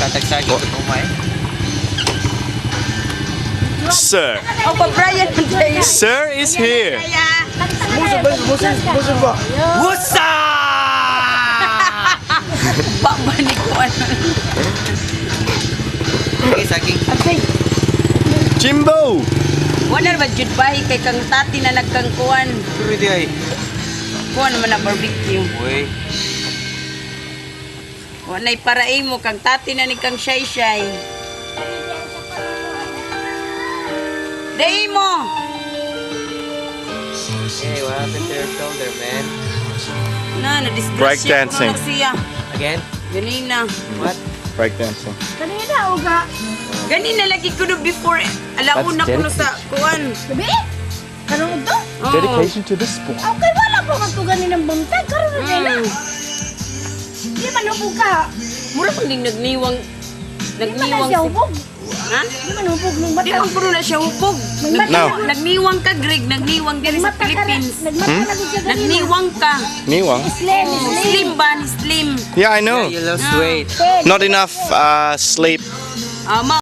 Katagsagi ko umay. Sir. Oh, pa-Brian. Sir is here. Busog ba? Wusa! Babalik ko ano. Okay, saging. Jimbo. Wala ba jud bahay kay kang tati na nagkangkuan. Pero di ay. Kuan man na barbecue. Uy. Wanay paraay mo kang tati na ni kang shy-shy. Day mo. Hey, what happened to your shoulder, man? Na-disgrasya Break dancing. ko na siya. Again? Ganina. What? Breakdancing. Kanina, uga. Ganina lagi ko no before. Alauna ko no sa kuan. Gabi? Karoon to? Oh. Dedication to the sport. Okay, wala po nga to ganin ng buntag. Karoon na nila. Hindi man hubog ka. Mura pang ding nagniwang. Hindi man na siya hubog. Ha? Hindi man hubog ng Di mata. man puro na siya hupog. No. Nagniwang ka, Greg. Nagniwang din sa Nagmata ka na. Philippines. Nagmata na siya ganina. Nagniwang ka. Niwang. Slim, Slim ba? Ni Slim. Yeah, I know. You lost weight. Not enough sleep. Ma